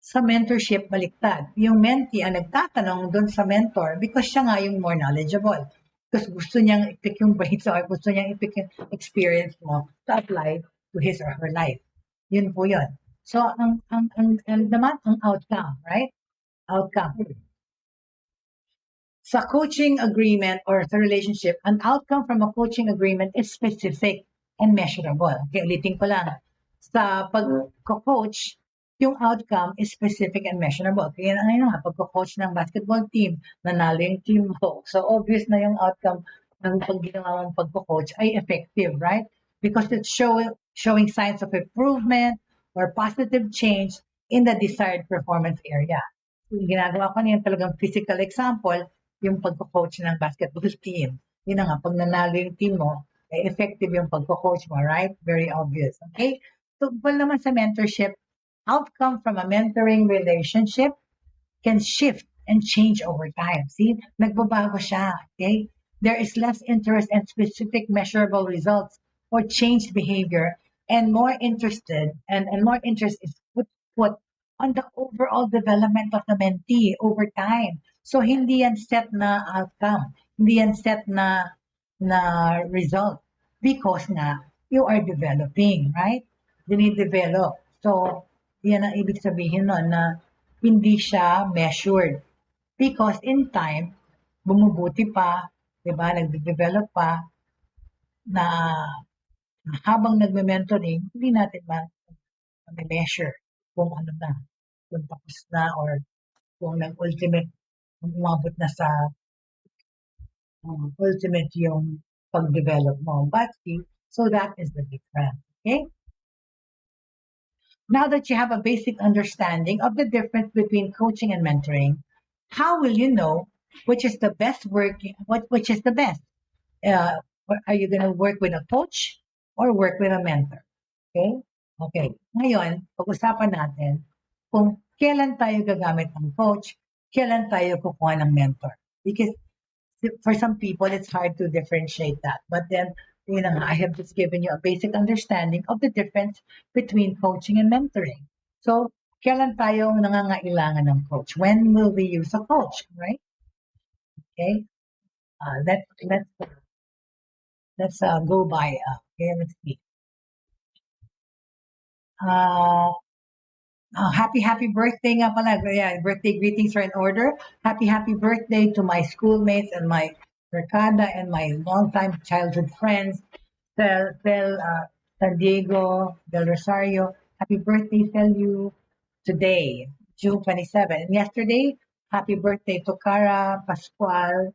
Sa mentorship, baliktad. Yung mentee ang nagtatanong doon sa mentor because siya nga yung more knowledgeable. Because gusto niyang i-pick yung brains or gusto niyang i-pick yung experience mo to apply to his or her life. Yun po yun. So, ang outcome, right? Outcome. Sa coaching agreement or sa relationship, an outcome from a coaching agreement is specific and measurable. Okay, ulitin ko lang. Sa pag-coach, yung outcome is specific and measurable. Kaya nga, pag-coach ng basketball team, nanalo yung team mo. So, obvious na yung outcome ng pag-ginawa mong pag-coach ay effective, right? Because it's showing signs of improvement or positive change in the desired performance area. Yung ginagawa ko niyan talagang physical example, yung pag-coach ng basketball team. Yun na nga, pag nanalo yung team mo, ay effective yung pag-coach mo, right? Very obvious, okay? Tungkol naman sa mentorship, outcome from a mentoring relationship can shift and change over time. See, nagbabago siya, okay? There is less interest in specific measurable results or changed behavior, and more interest is put on the overall development of the mentee over time. So, hindi yan set na outcome. Hindi yan set na result. Because nga, you are developing, right? Dinidevelop. So, yan ang ibig sabihin nun na hindi siya measured. Because in time, bumubuti pa, diba, nagde-develop pa, na habang nagme-mentoring, hindi natin ma-measure kung ano na, kung tapos na or kung nag-ultimate, umabot na sa ultimate yung pag-develop mo. But see, so that is the difference. Okay? Now that you have a basic understanding of the difference between coaching and mentoring, how will you know which is the best which is the best? Are you going to work with a coach or work with a mentor? Okay? Okay. Ngayon, pag-usapan natin kung kailan tayo gagamit ng coach, kailan tayo kukuha ng mentor. Because for some people, it's hard to differentiate that. But then, I have just given you a basic understanding of the difference between coaching and mentoring. So, kailan tayo nangangailangan ng coach? When will we use a coach, right? Okay. Let's go by. Okay, let's see. Happy birthday nga pala. Yeah, birthday greetings are in order. Happy birthday to my schoolmates and my Mercada and my longtime childhood friends, San Diego, Del Rosario. Happy birthday, tell you today, June 27. And yesterday, happy birthday to Cara, Pascual,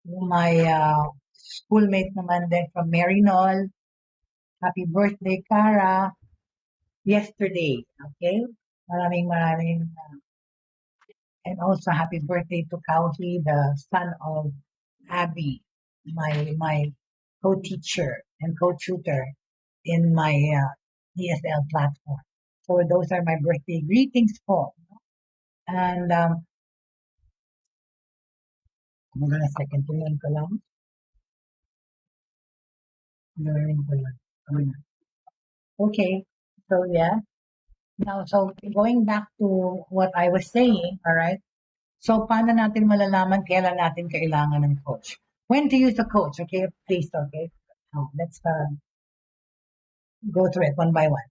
my schoolmate naman din from Marinol. Happy birthday, Cara. Yesterday, okay? Maraming. And also happy birthday to Kauhi, the son of Abby, my co-teacher and co-tutor in my ESL platform. So those are my birthday greetings po. And hold on a second, tuloy ko lang. Okay, so yeah. Now, so going back to what I was saying, all right? So, paano natin malalaman kailan natin kailangan ng coach? When to use a coach, okay? Please, okay? Let's go through it one by one.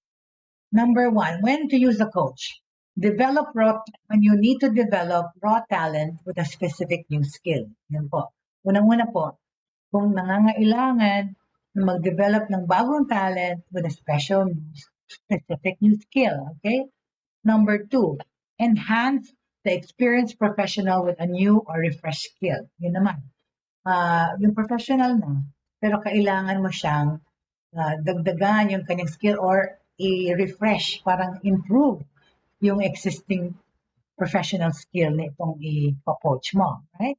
Number one, when to use a coach. When you need to develop raw talent with a specific new skill. Yan po. Unang-una po, kung nangangailangan mag-develop ng bagong talent with a specific new skill, okay? Number two, enhance the experienced professional with a new or refreshed skill. Yun naman. Yung professional na, pero kailangan mo siyang dagdagan yung kanyang skill or i-refresh, parang improve yung existing professional skill na itong i-coach mo, right?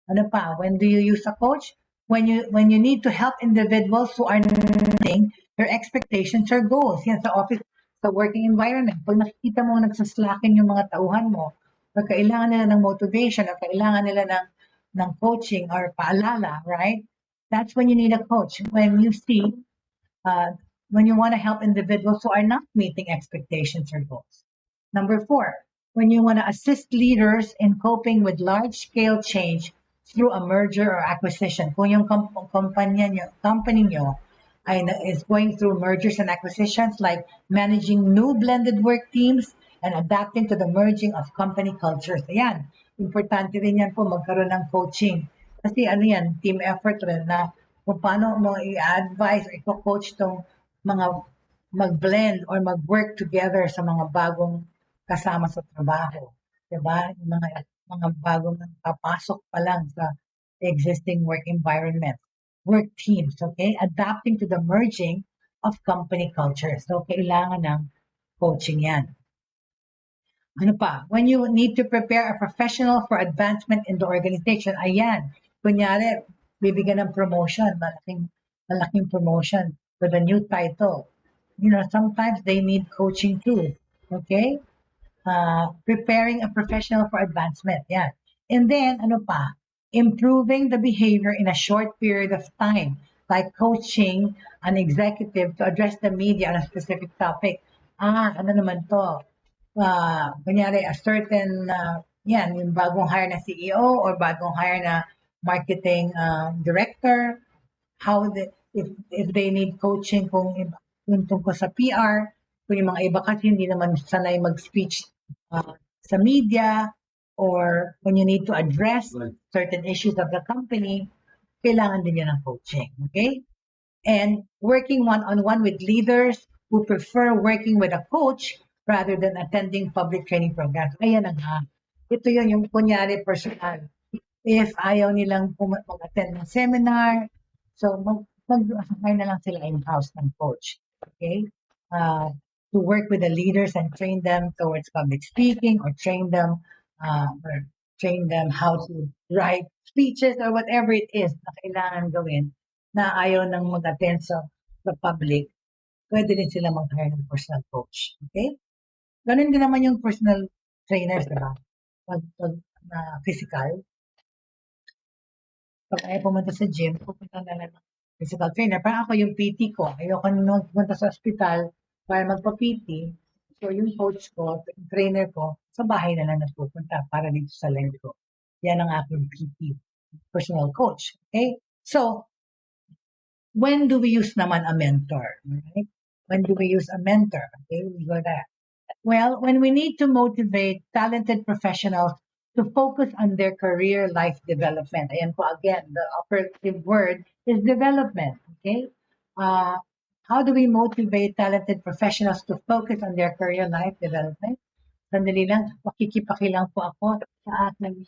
Ano pa? When do you use a coach? When you need to help individuals who are meeting their expectations or goals. Yan sa office, sa working environment. Pag nakikita mo nagsaslakin yung mga tauhan mo, pag kailangan nila ng motivation or kailangan nila ng coaching or paalala, right? That's when you need a coach. When you see, when you want to help individuals who are not meeting expectations or goals. Number four, when you want to assist leaders in coping with large-scale change through a merger or acquisition. Kung yung company nyo is going through mergers and acquisitions like managing new blended work teams and adapting to the merging of company cultures. Ayan, importante rin yan po magkaroon ng coaching. Kasi ano yan, team effort rin na kung paano mo i-advise o i-coach tong mga mag-blend or mag-work together sa mga bagong kasama sa trabaho. Diba? Yung mga bagong papasok pa lang sa existing work environment, work teams, okay? Adapting to the merging of company cultures. So, kailangan ng coaching yan. Ano pa? When you need to prepare a professional for advancement in the organization, ayan, kunyari, bibigyan ng promotion, malaking promotion with a new title. You know, sometimes they need coaching too, okay? Preparing a professional for advancement. Yeah. And then, ano pa? Improving the behavior in a short period of time, like coaching an executive to address the media on a specific topic. Ano naman to? Kunyari, a certain, yung bagong hire na CEO or bagong hire na marketing director, if they need coaching kung tungkol sa PR, kung yung mga iba kasi hindi naman sanay mag-speech sa media, or when you need to address certain issues of the company, kailangan din yan ng coaching, okay? And working one-on-one with leaders who prefer working with a coach rather than attending public training programs. Ayan na nga. Ito yun, yung kunyari personal. If ayaw nilang mag-attend ng seminar, so mag-hire na lang sila in-house ng coach, okay? To work with the leaders and train them towards public speaking or train them how to write speeches or whatever it is na kailangan gawin na ayaw nang mag-attend sa public, pwede din sila mag-hire ng personal coach. Okay? Ganun din naman yung personal trainers, diba? Pag physical. Pag ayaw pumunta sa gym, pupunta na lang ng physical trainer. Parang ako yung PT ko. Ayoko nung pumunta sa ospital para magpa-PT. So yung coach ko, yung trainer ko, sa bahay na lang nagpupunta para dito sa leg ko. Yan ang aking PT, personal coach. Okay? So, when do we use naman a mentor? Right? When do we use a mentor? Okay, we go there. Well, when we need to motivate talented professionals to focus on their career life development. Ayan po again, the operative word is development. Okay? Uh, how do we motivate talented professionals to focus on their career life development? Sandali lang, makikipakilang po ako sa ating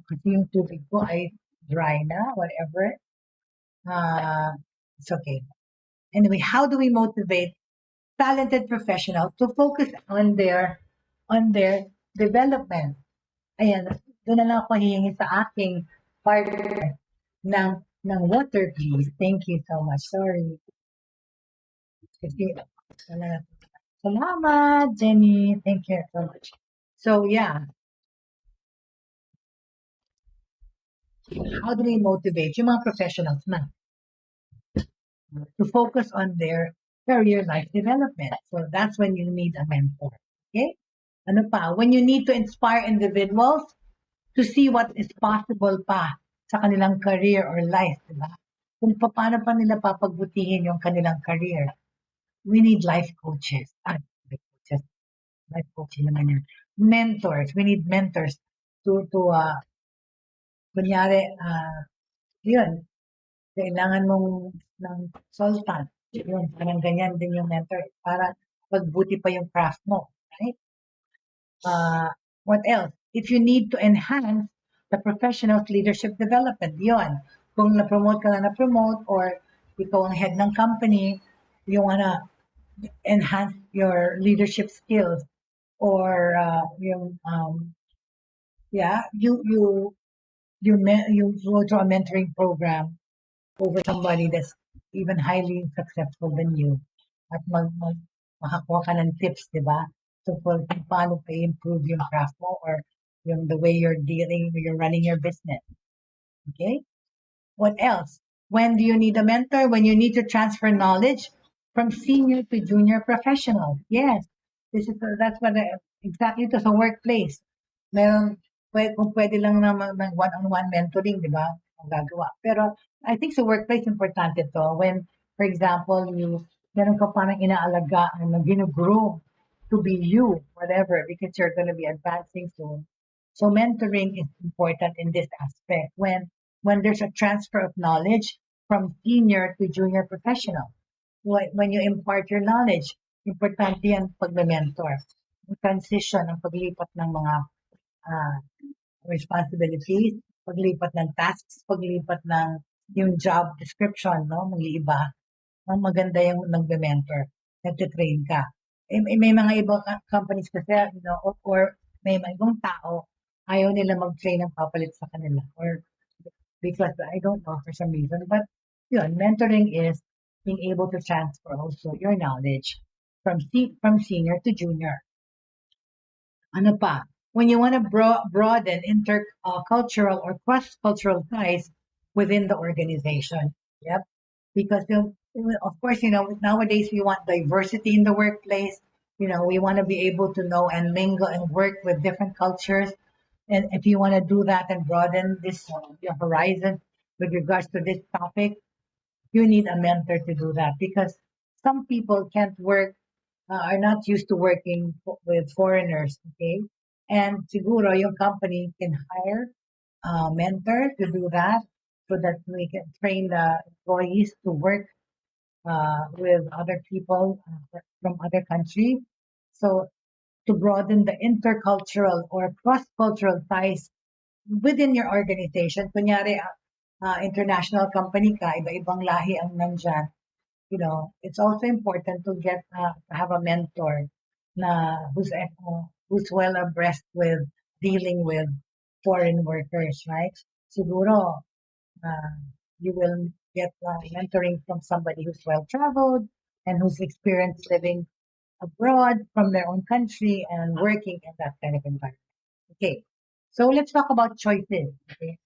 kasi yung tubig ko ay dry na, whatever. It's okay. Anyway, how do we motivate talented professionals to focus on their development? Ayan, doon na lang ako hihingi sa aking partner ng water, please. Thank you so much. Sorry. Kasi, salamat, Jenny. Thank you so much. So, yeah. How do we motivate yung mga professionals na to focus on their career life development? So that's when you need a mentor. Okay? Ano pa? When you need to inspire individuals to see what is possible pa sa kanilang career or life, diba? Kung paano pa nila papagbutihin yung kanilang career. We need life coaches. Life coaching naman yan. Mentors. We need mentors to kunyari, yun, kailangan mong ng consultant. Yun, parang ganyan din yung mentor para pagbuti pa yung craft mo. Right? What else? If you need to enhance the professional's leadership development, yun. Kung na-promote ka na na-promote or ikaw ang head ng company, you wanna enhance your leadership skills or you go to a mentoring program over somebody that's even highly successful than you at makakuha ka ng tips, di ba? So, kung paano pa improve yung craft mo or the way you're running your business. Okay? What else? When do you need a mentor? When you need to transfer knowledge from senior to junior professional. Yes. That's what exactly to sa workplace. Meron, kung pwede lang na one-on-one mentoring, di ba? Ang gagawa. Pero I think sa workplace, importante to. When, for example, meron ka parang inaalagaan na ginugroom to be you, whatever, because you're going to be advancing soon. So mentoring is important in this aspect when there's a transfer of knowledge from senior to junior professional. When you impart your knowledge, importante yan pag mentor. Transition, ang paglipat ng mga responsibilities, paglipat ng tasks, paglipat ng yung job description, no? Mag-iiba. Ang maganda yung nagbe-mentor, nagte-train ka. May mga ibang companies kasi, or may mga ibang tao, ayaw nila mag-train ng papalit sa kanila. Or because I don't know for some reason. But yun, mentoring is being able to transfer also your knowledge from senior to junior. Ano pa? When you want to broaden intercultural or cross-cultural ties within the organization. Yep. Because of course, nowadays we want diversity in the workplace. We want to be able to know and mingle and work with different cultures. And if you want to do that and broaden this your horizon with regards to this topic, you need a mentor to do that because some people can't work, are not used to working with foreigners, okay? And siguro yung company can hire a mentor to do that so that we can train the employees to work with other people from other countries. So to broaden the intercultural or cross-cultural ties within your organization. Kunyari, international company ka, iba-ibang lahi ang nandyan. It's also important to get to have a mentor who's well abreast with dealing with foreign workers, right? Siguro, you will get mentoring from somebody who's well traveled and who's experienced living abroad from their own country and working in that kind of environment. Okay, so let's talk about choices. Okay,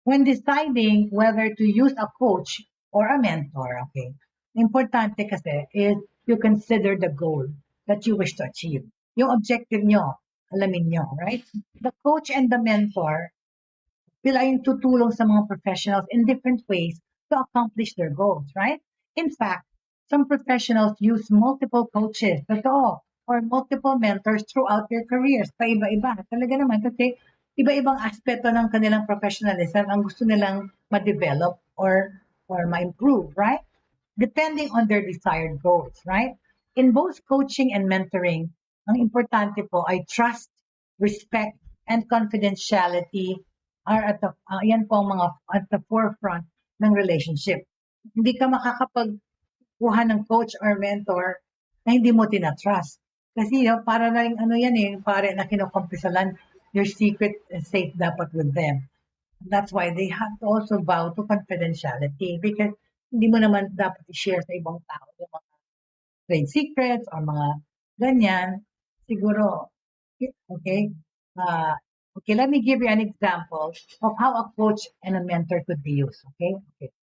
when deciding whether to use a coach or a mentor, okay, importante kasi is you consider the goal that you wish to achieve. Yung objective nyo, alamin nyo, right? The coach and the mentor sila yung tutulong sa mga professionals in different ways to accomplish their goals, right? In fact, some professionals use multiple coaches, totoo, or multiple mentors throughout their careers, pa-iba-iba. Talaga naman kasi iba-ibang aspeto ng kanilang professionalism ang gusto nilang ma-develop or ma-improve, right? Depending on their desired goals, right? In both coaching and mentoring, ang importante po ay trust, respect, and confidentiality are at the, yan po ang mga at the forefront ng relationship. Hindi ka makakapagkuha ng coach or mentor na hindi mo tinatrust. Kasi para na rin ano yan pare na kinukumpisalan, your secret is safe dapat with them. That's why they have to also vow to confidentiality because hindi mo naman dapat i-share sa ibang tao yung mga trade secrets or mga ganyan. Siguro, okay? Okay, let me give you an example of how a coach and a mentor could be used. Okay? Okay.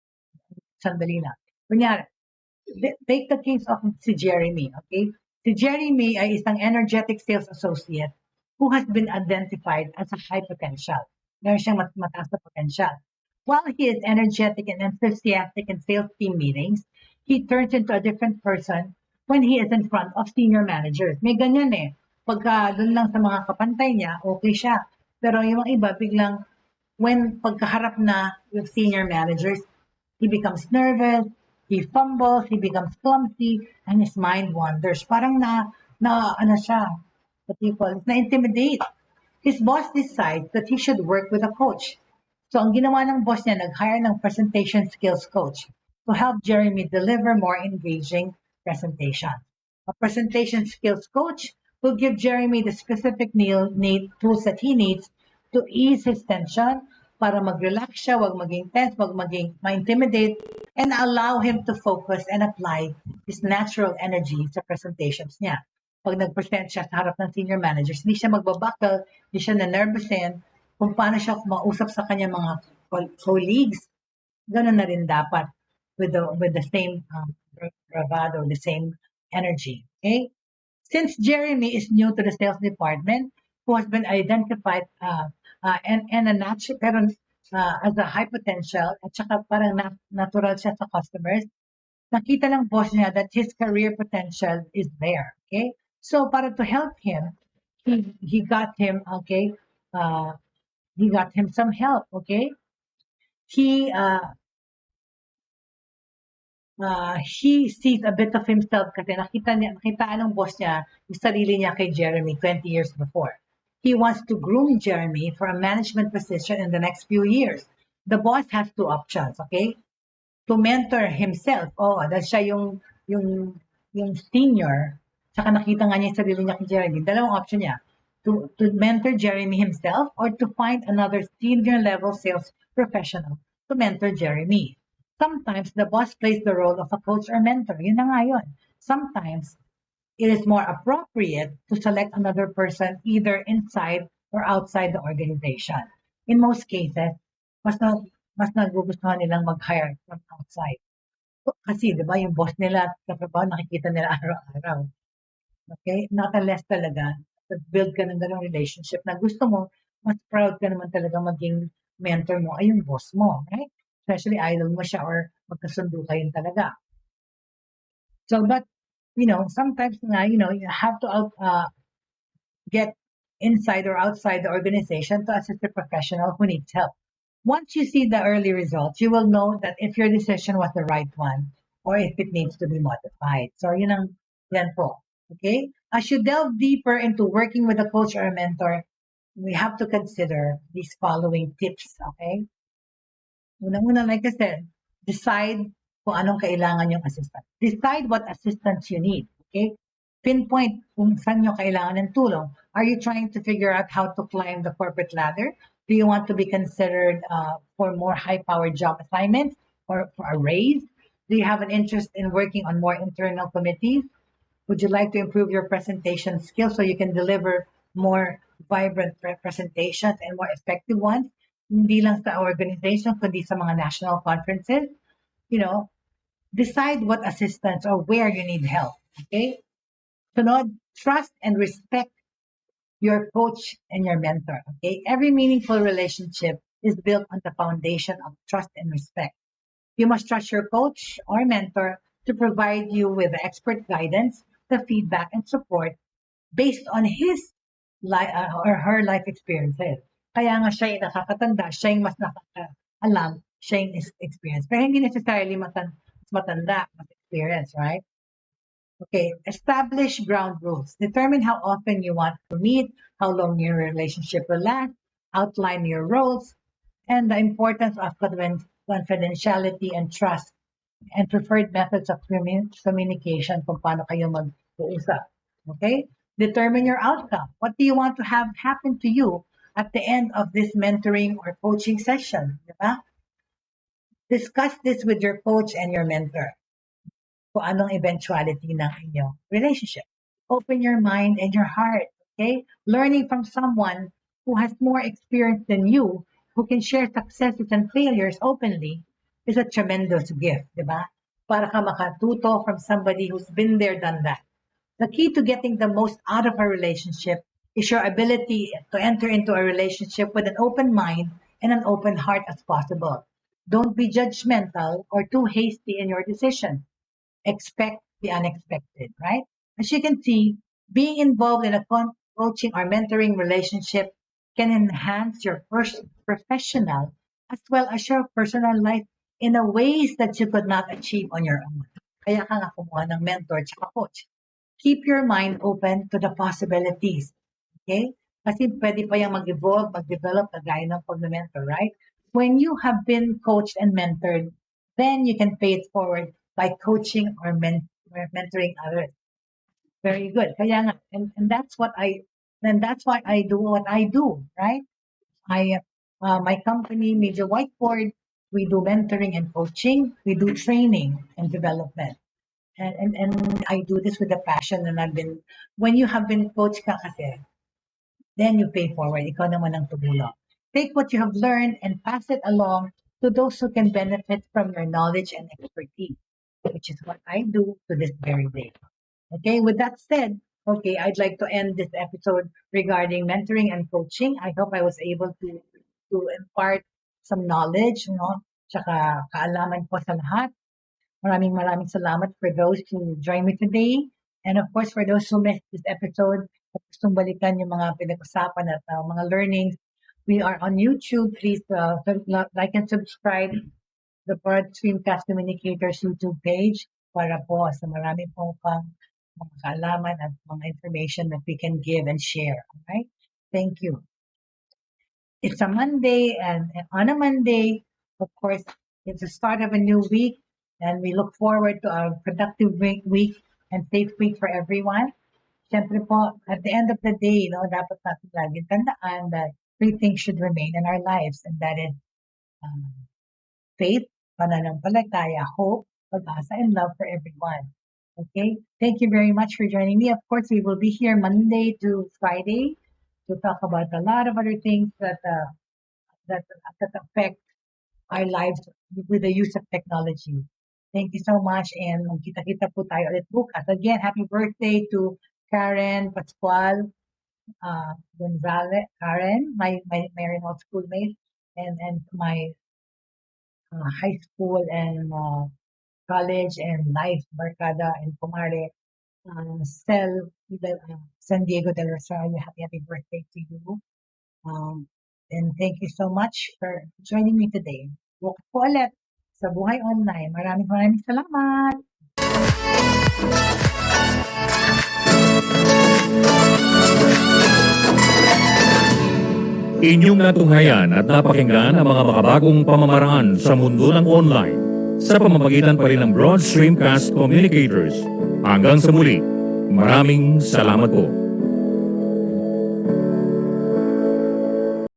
Sandali lang. Kunyari, take the case of si Jeremy. Okay? Si Jeremy ay isang energetic sales associate who has been identified as a high potential. Meron siyang mataas na potential. While he is energetic and enthusiastic in sales team meetings, he turns into a different person when he is in front of senior managers. May ganyan Pagka doon lang sa mga kapantay niya, okay siya. Pero yung iba, biglang, when pagkaharap na with senior managers, he becomes nervous, he fumbles, he becomes clumsy, and his mind wanders. Parang ano siya, what do you call it, na-intimidate. His boss decides that he should work with a coach. So ang ginawa ng boss niya, nag-hire ng presentation skills coach to help Jeremy deliver more engaging presentation. A presentation skills coach will give Jeremy the specific tools that he needs to ease his tension, para mag-relax siya, wag maging tense, wag maging ma-intimidate, and allow him to focus and apply his natural energy sa presentations niya. Pag nag-present siya sa harap ng senior managers, hindi siya magbabakal, hindi siya na-nervousin, kung paano siya mausap sa kanyang mga colleagues. Ganun na rin dapat with the same bravado, the same energy. Okay? Since Jeremy is new to the sales department, who has been identified and a natural, pero as a high potential, at saka parang natural siya sa customers, nakita ng boss niya that his career potential is there. Okay? So para to help him, he got him, okay, he got him some help, okay? He sees a bit of himself kasi nakita ng boss niya yung sarili niya kay Jeremy 20 years before. He wants to groom Jeremy for a management position in the next few years. The boss has two options, okay? To mentor himself. Dahil siya yung senior, saka nakita nga niya yung sarili niya kay Jeremy. Dalawang option niya. To mentor Jeremy himself or to find another senior level sales professional to mentor Jeremy. Sometimes the boss plays the role of a coach or mentor. Yun na nga yun. Sometimes it is more appropriate to select another person either inside or outside the organization. In most cases, mas nagugustuhan nilang mag-hire from outside. Kasi, di ba, yung boss nila, katrabaho, nakikita nila araw-araw. Okay? Not unless talaga, build ka ng ganong relationship na gusto mo, mas proud ka naman talaga maging mentor mo ay yung boss mo, right? Especially idol mo siya or magkasundo kayo talaga. So, but, sometimes nga, you have to get inside or outside the organization to assist the professional who needs help. Once you see the early results, you will know that if your decision was the right one or if it needs to be modified. So, yan po. Okay? As you delve deeper into working with a coach or a mentor, we have to consider these following tips. Okay? Unang-una, like I said, decide kung anong kailangan yung assistant. Decide what assistance you need. Okay? Pinpoint kung saan nyo kailangan ng tulong. Are you trying to figure out how to climb the corporate ladder? Do you want to be considered for more high-powered job assignments or for a raise? Do you have an interest in working on more internal committees? Would you like to improve your presentation skills so you can deliver more vibrant representations and more effective ones, hindi lang sa organization, kundi sa mga national conferences. Decide what assistance or where you need help. Okay? Sunod, trust and respect your coach and your mentor. Okay? Every meaningful relationship is built on the foundation of trust and respect. You must trust your coach or mentor to provide you with the expert guidance, the feedback, and support based on his or her life experiences. Kaya nga siya yung nakakatanda, siya yung mas nakakaalam, siya yung experience. Pero hindi necessarily mas matanda, mas experience, right? Okay, establish ground rules. Determine how often you want to meet, how long your relationship will last, outline your roles, and the importance of confidentiality and trust, and preferred methods of communication kung paano kayo mag-uusap. Okay? Determine your outcome. What do you want to have happen to you at the end of this mentoring or coaching session? Diba? Discuss this with your coach and your mentor. Kung anong eventuality ng inyong relationship. Open your mind and your heart, okay? Learning from someone who has more experience than you, who can share successes and failures openly, is a tremendous gift, di ba? Para ka makatuto from somebody who's been there, done that. The key to getting the most out of a relationship is your ability to enter into a relationship with an open mind and an open heart as possible. Don't be judgmental or too hasty in your decision. Expect the unexpected, right? As you can see, being involved in a coaching or mentoring relationship can enhance your professional as well as your personal life in a ways that you could not achieve on your own. Kaya ka nga kumuha ng mentor at coach. Keep your mind open to the possibilities. Okay? Kasi pwede pa yung mag-evolve, mag-develop na gaya ng pag-mentor, right? When you have been coached and mentored, then you can pay it forward by coaching or mentoring others. Very good. Kaya nga, and that's why I do what I do, right? My company, Major Whiteboard, we do mentoring and coaching. We do training and development. And I do this with a passion, and when you have been coached ka kasi, then you pay forward. Ikaw naman ang tumulong. Take what you have learned and pass it along to those who can benefit from your knowledge and expertise, which is what I do to this very day. Okay, with that said, okay, I'd like to end this episode regarding mentoring and coaching. I hope I was able to impart some knowledge, tsaka kaalaman po sa lahat. Maraming salamat for those who joined me today. And of course, for those who missed this episode, at gustong balikan yung mga pinag-usapan at mga learnings, we are on YouTube. Please like and subscribe the Broad Stream Cast Communicators YouTube page para po sa marami pong mga kaalaman at mga information that we can give and share. All right? Thank you. It's a Monday, and on a Monday, of course, it's the start of a new week, and we look forward to a productive week and safe week for everyone. Siyempre po, at the end of the day, dapat natin laging tandaan that three things should remain in our lives, and that is faith, pananampalataya, hope, pag-asa, and love for everyone. Okay? Thank you very much for joining me. Of course, we will be here Monday to Friday to talk about a lot of other things that affect our lives with the use of technology. Thank you so much, and magkita-kita po tayo ulit bukas. Again, happy birthday to Karen Pascual Gonzalez, Karen, my Marymount schoolmate, and my high school and college and life barkada and kumare San Diego del Rosario. Happy birthday to you. And thank you so much for joining me today. Bukas po ulit sa Buhay Online. Maraming salamat. Inyong natunghayan at napakinggan ang mga makabagong pamamaraan sa mundo ng online sa pamamagitan pa rin ng Broad Stream Cast Communicators. Hanggang sa muli, maraming salamat po.